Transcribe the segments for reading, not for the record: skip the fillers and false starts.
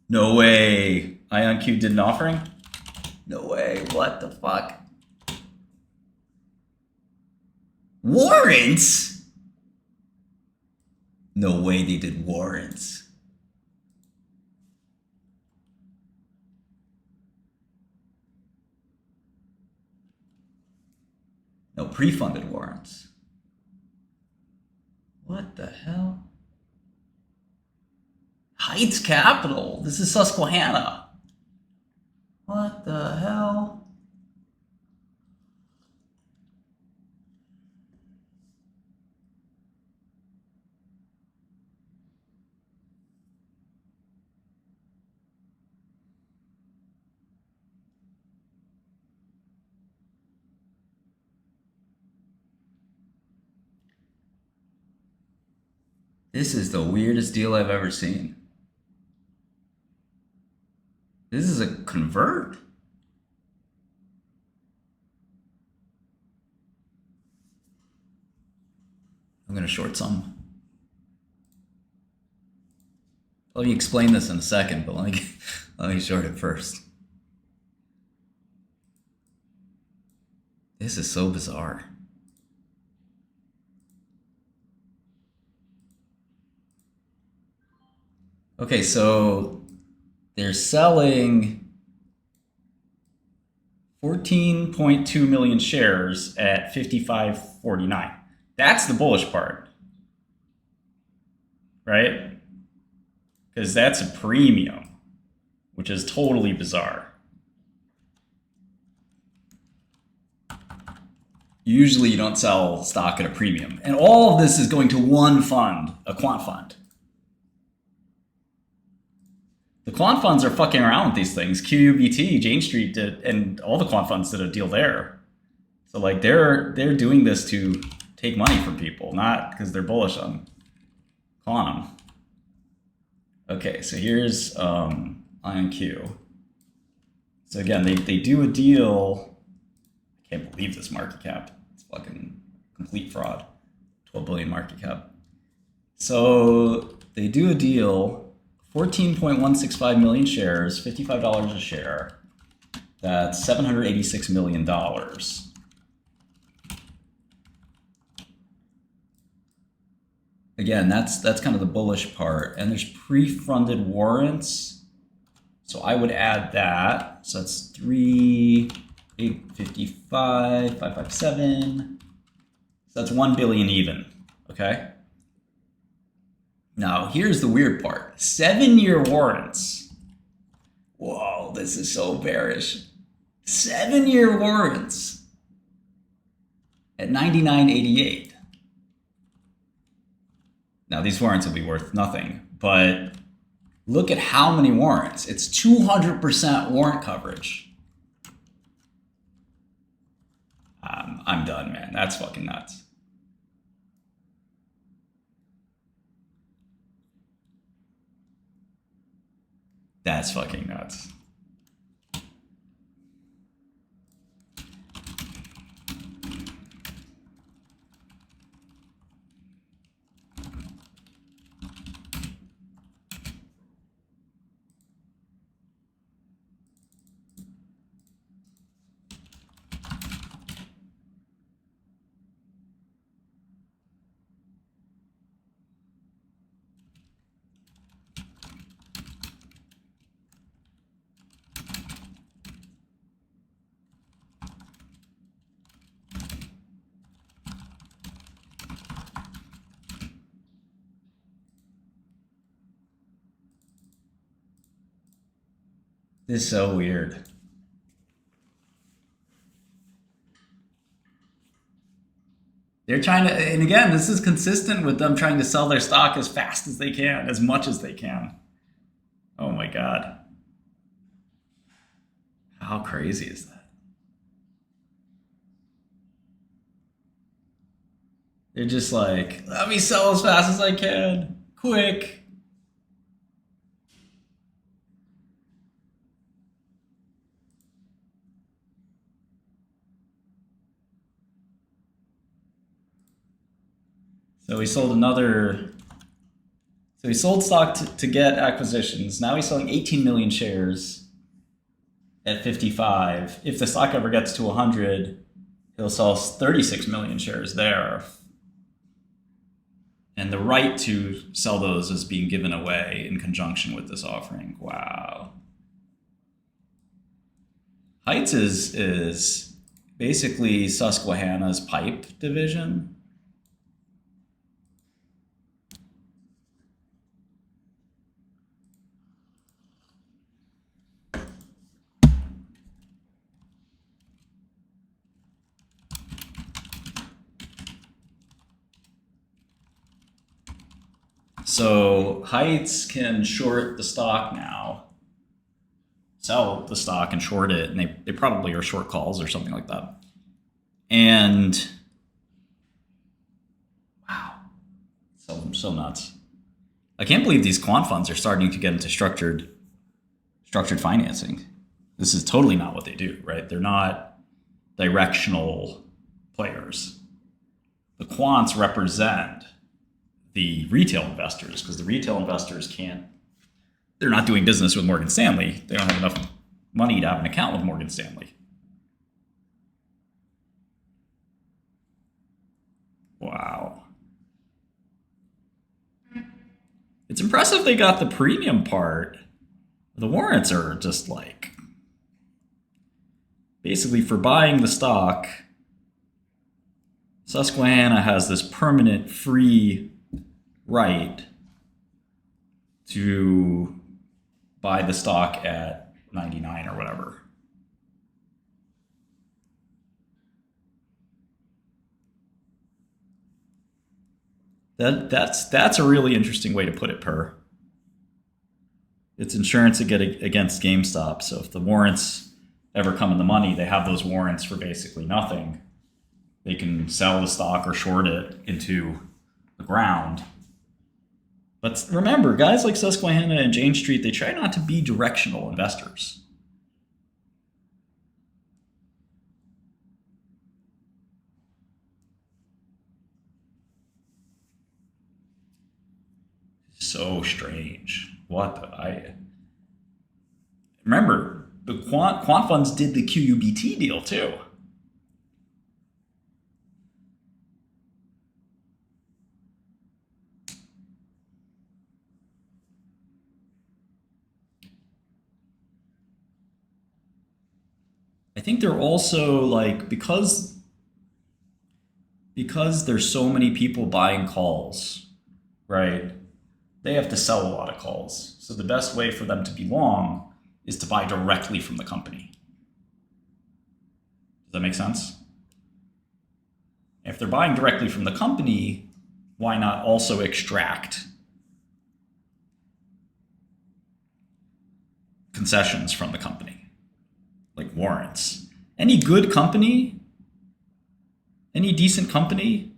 No way. IonQ did an offering? No way. What the fuck? Warrants? No way they did warrants. No, pre-funded warrants. What the hell? Heights Capital. This is Susquehanna. What the hell? This is the weirdest deal I've ever seen. This is a convert? I'm gonna short some. Let me explain this in a second, but let me short it first. This is so bizarre. Okay, so they're selling 14.2 million shares at 55.49. That's the bullish part, right? Because that's a premium, which is totally bizarre. Usually you don't sell stock at a premium. And all of this is going to one fund, a quant fund. The quant funds are fucking around with these things. QUBT, Jane Street did, and all the quant funds did a deal there. So like they're doing this to take money from people, not because they're bullish on quantum. Okay, so here's IonQ. So again, they do a deal. I can't believe this market cap. It's fucking complete fraud. 12 billion market cap. So they do a deal. 14.165 million shares, $55 a share. That's $786 million. Again, that's kind of the bullish part. And there's pre-funded warrants. So I would add that. So that's 855, 557. So that's 1 billion even. Okay. Now, here's the weird part. 7-year warrants. Whoa, this is so bearish. 7-year warrants at 99.88. Now, these warrants will be worth nothing, but look at how many warrants. It's 200% warrant coverage. I'm done, man. That's fucking nuts. That's fucking nuts. This is so weird. They're trying to, and again, this is consistent with them trying to sell their stock as fast as they can, as much as they can. Oh my God. How crazy is that? They're just like, let me sell as fast as I can. Quick. So we sold another So he sold stock to get acquisitions. Now he's selling 18 million shares at 55. If the stock ever gets to 100, he'll sell 36 million shares there. And the right to sell those is being given away in conjunction with this offering. Wow. Heights is basically Susquehanna's pipe division. So Heights can short the stock now, sell the stock and short it, and they probably are short calls or something like that. And wow, so nuts. I can't believe these quant funds are starting to get into structured financing. This is totally not what they do, right? They're not directional players. The quants represent the retail investors, because the retail investors they're not doing business with Morgan Stanley. They don't have enough money to have an account with Morgan Stanley. Wow. It's impressive they got the premium part. The warrants are just like, basically for buying the stock, Susquehanna has this permanent free right to buy the stock at 99 or whatever. That's a really interesting way to put it, Per. It's insurance against GameStop. So if the warrants ever come in the money, they have those warrants for basically nothing. They can sell the stock or short it into the ground. But remember, guys like Susquehanna and Jane Street, they try not to be directional investors. So strange. Remember, the quant funds did the QUBT deal too. I think they're also like, because there's so many people buying calls, right? They have to sell a lot of calls. So the best way for them to be long is to buy directly from the company. Does that make sense? If they're buying directly from the company, why not also extract concessions from the company, like warrants? Any good company, any decent company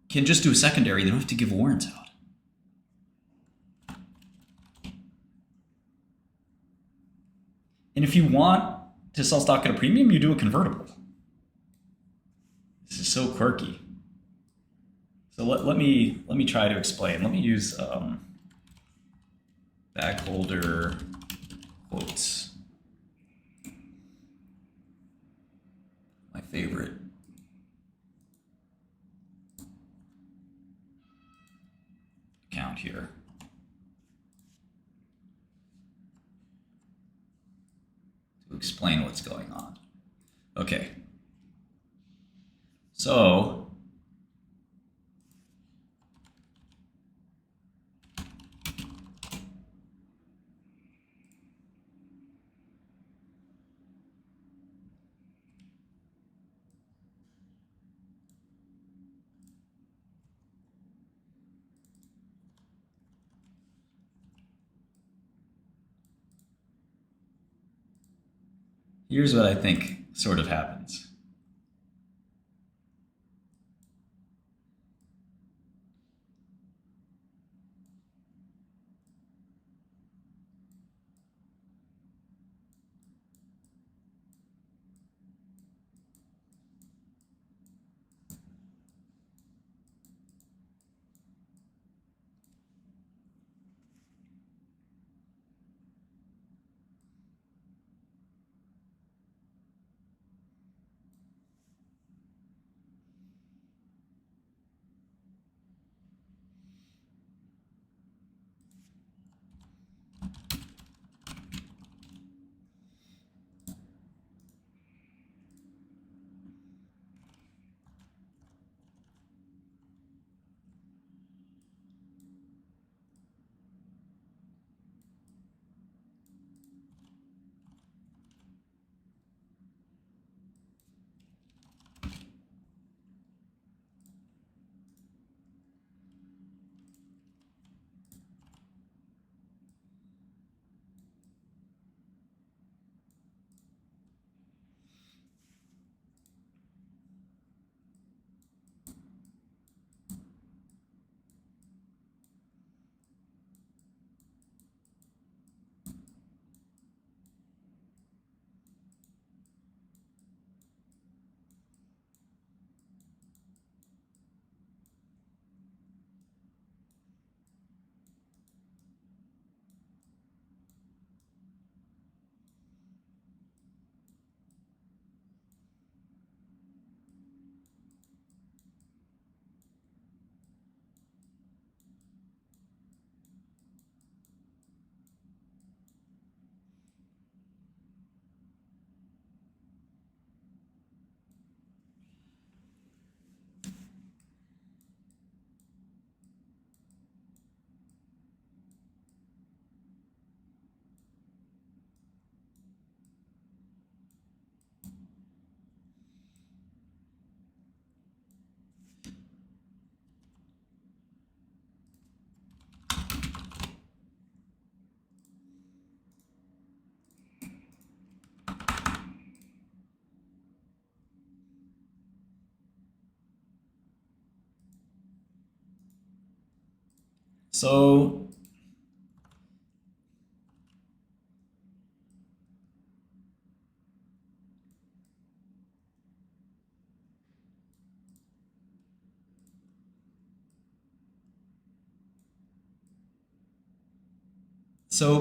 can just do a secondary. They don't have to give warrants out. And if you want to sell stock at a premium, you do a convertible. This is so quirky. So let me try to explain. Let me use bag holder quotes. My favorite. Account here. To explain what's going on. Okay. So here's what I think sort of happens. So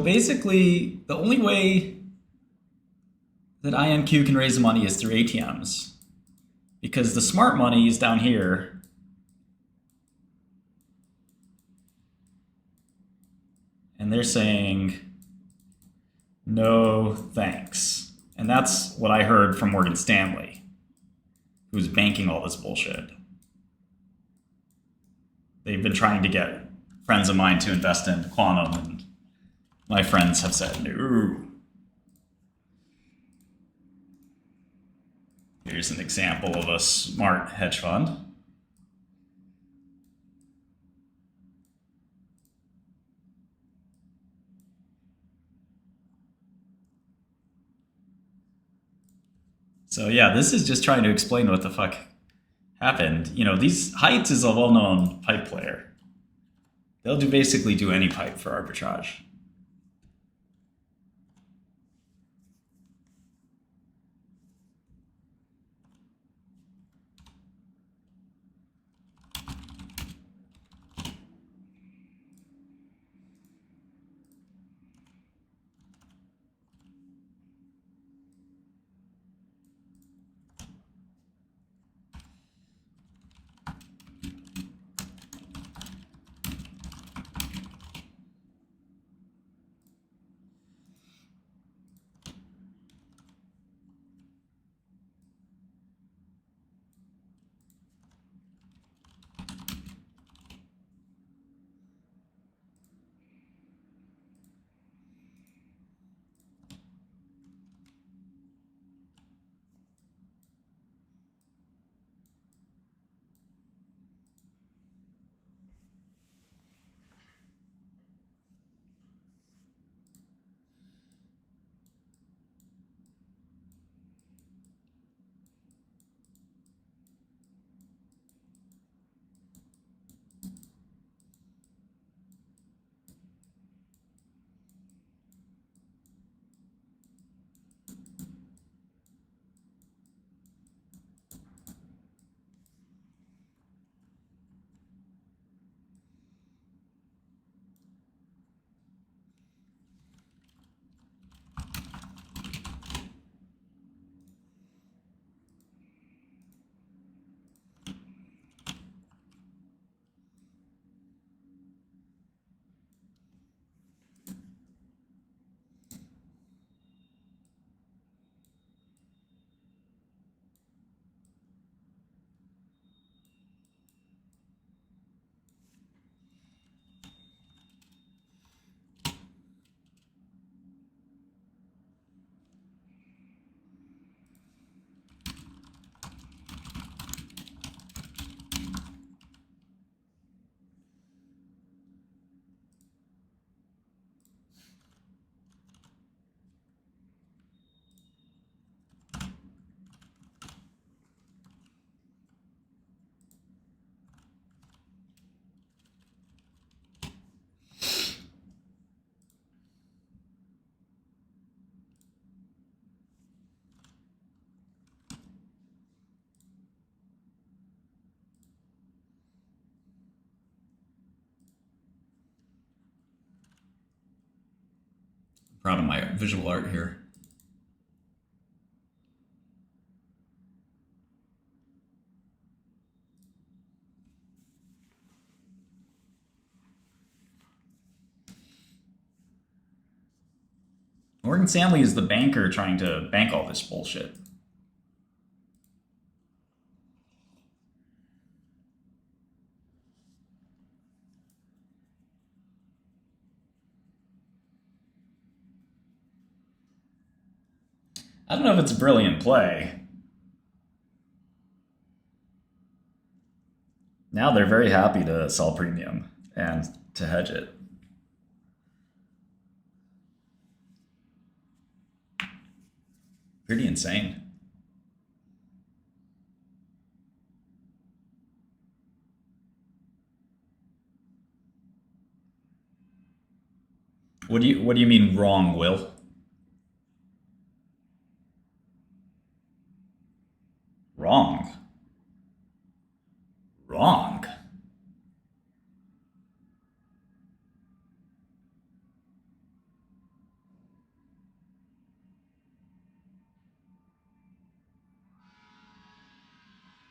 basically, the only way that IonQ can raise money is through ATMs, because the smart money is down here. And they're saying, no thanks. And that's what I heard from Morgan Stanley, who's banking all this bullshit. They've been trying to get friends of mine to invest in quantum, and my friends have said no. Here's an example of a smart hedge fund. So yeah, this is just trying to explain what the fuck happened. You know, Heights is a well-known pipe player. They'll basically do any pipe for arbitrage. Proud of my visual art here. Morgan Stanley is the banker trying to bank all this bullshit. I don't know if it's a brilliant play. Now they're very happy to sell premium and to hedge it. Pretty insane. What do you mean wrong, Will? Wrong. Wrong.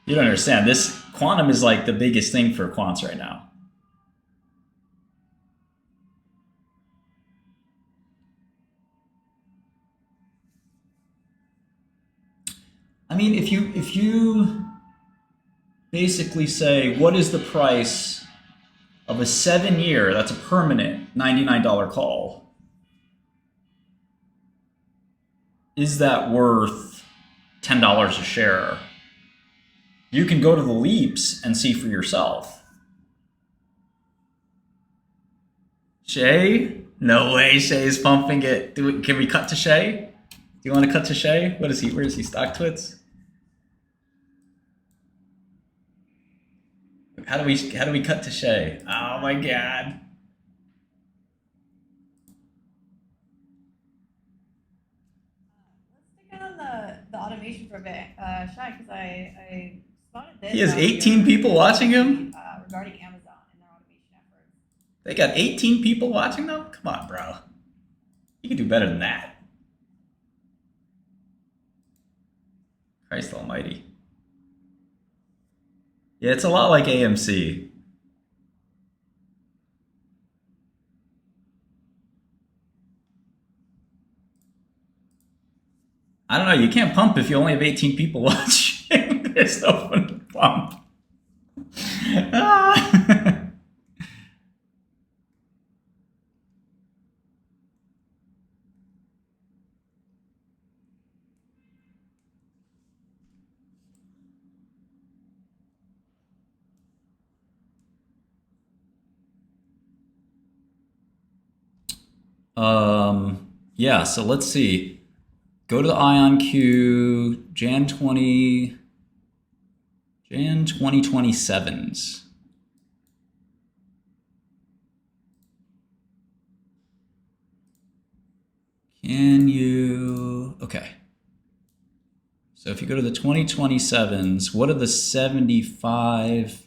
You don't understand. This quantum is like the biggest thing for quants right now. I mean, if you basically say, what is the price of a 7-year, that's a permanent $99 call, is that worth $10 a share? You can go to the leaps and see for yourself. Shay? No way Shay's pumping it. Can we cut to Shay? Do you want to cut to Shay? What is he? Where is he? Stock twits? How do we cut to Shay? Oh my god. Let's stick on the automation for a bit, Shai, because I spotted this. He has 18 people watching him? Regarding Amazon and their automation efforts. They got 18 people watching them? Come on, bro. You can do better than that. Christ almighty. Yeah, it's a lot like AMC. I don't know, you can't pump if you only have 18 people watching. There's no one to pump. Yeah, so let's see. Go to the IonQ Jan 2027s. Can you, okay. So if you go to the 2027s, what are the 75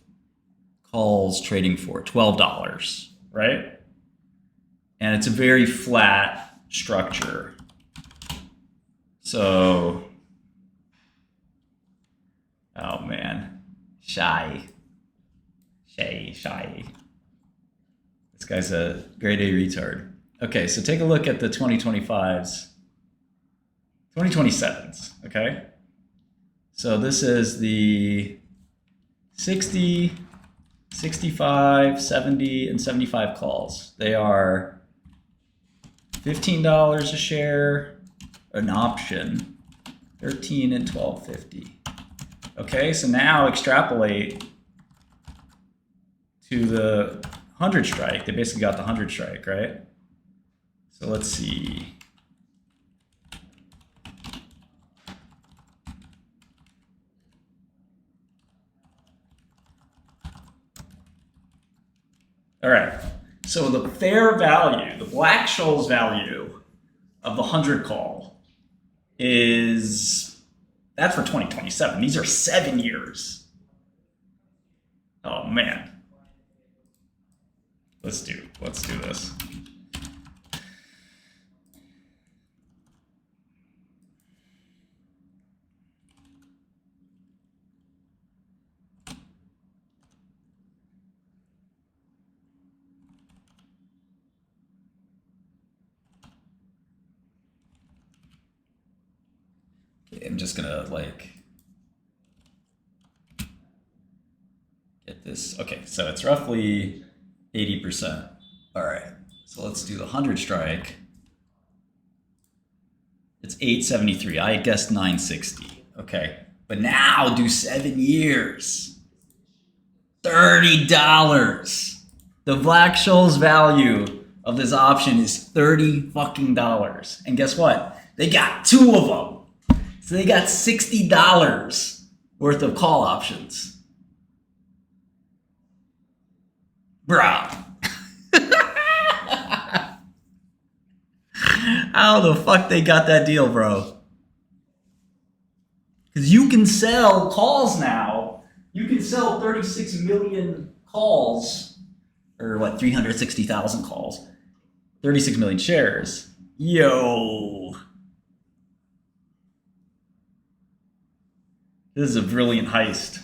calls trading for? $12, right? And it's a very flat structure. So, oh man, Shy. This guy's a grade A retard. Okay, so take a look at the 2025s, 2027s, okay? So this is the 60, 65, 70, and 75 calls. They are $15 a share, an option, 13 and 12.50. Okay, so now extrapolate to the 100 strike. They basically got the 100 strike, right? So let's see. All right, so the fair value, the Black-Scholes value of the 100 call is, that's for 2027. These are 7 years. Oh man. Let's do this. I'm just gonna get this. Okay, so it's roughly 80%. All right, so let's do the 100 strike. It's 873. I guessed 960. Okay, but now do 7 years. $30. The Black-Scholes value of this option is $30 fucking dollars. And guess what? They got 2 of them. So they got $60 worth of call options. Bro. How the fuck they got that deal, bro? Because you can sell calls now. You can sell 36 million calls, or what, 360,000 calls. 36 million shares. Yo. This is a brilliant heist.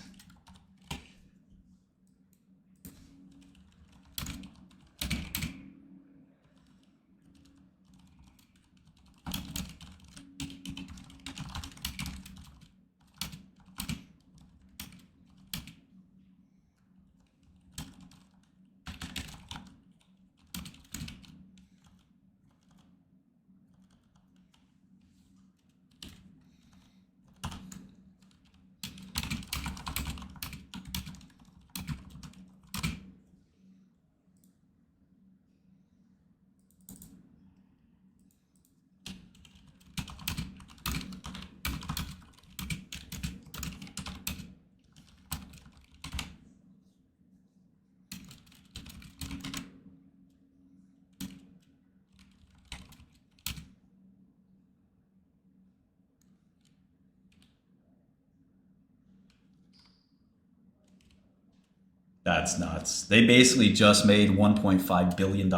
That's nuts. They basically just made $1.5 billion.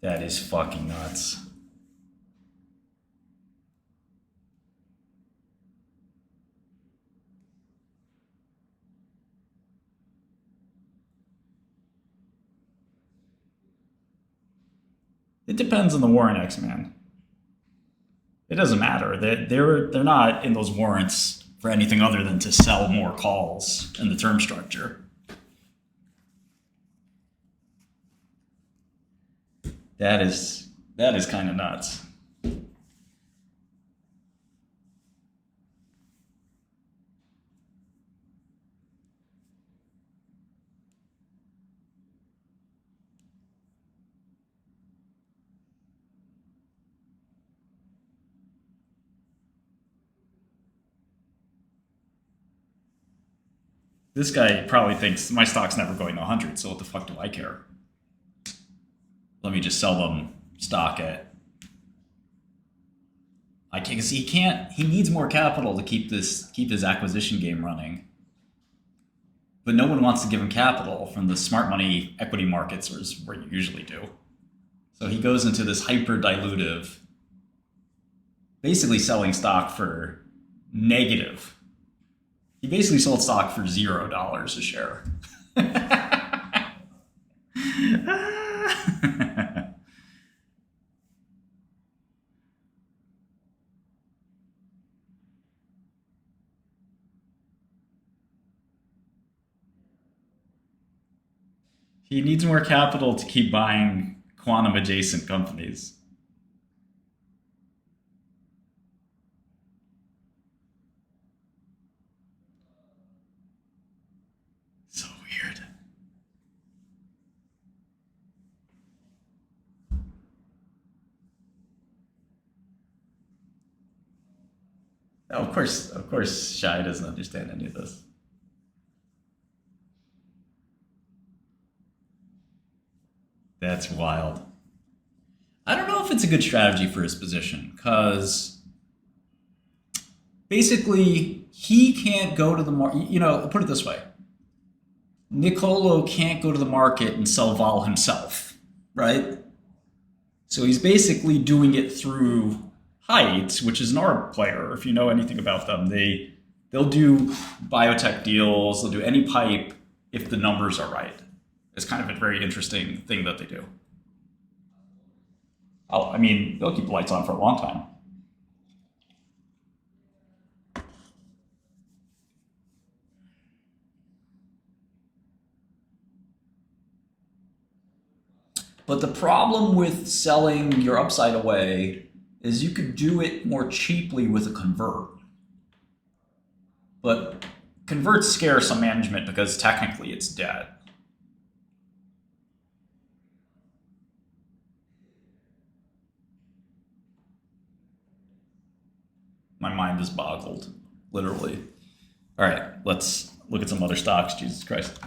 That is fucking nuts. It depends on the warrant X, man. It doesn't matter. They're not in those warrants for anything other than to sell more calls in the term structure. That is kind of nuts. This guy probably thinks my stock's never going to 100, so what the fuck do I care? Let me just sell them stock at. I can't, because he can't. He needs more capital to keep his acquisition game running. But no one wants to give him capital from the smart money equity markets, or is where you usually do. So he goes into this hyper dilutive, basically selling stock for negative. He basically sold stock for $0 a share. He needs more capital to keep buying quantum adjacent companies. So weird. Oh, of course, Shai doesn't understand any of this. That's wild. I don't know if it's a good strategy for his position, because basically he can't go to the market. You know, put it this way: Nicolo can't go to the market and sell vol himself, right? So he's basically doing it through Heights, which is an ARB player. If you know anything about them, they'll do biotech deals. They'll do any pipe if the numbers are right. It's kind of a very interesting thing that they do. I mean, they'll keep the lights on for a long time. But the problem with selling your upside away is you could do it more cheaply with a convert. But converts scare some management because technically it's dead. My mind is boggled, literally. All right, let's look at some other stocks. Jesus Christ.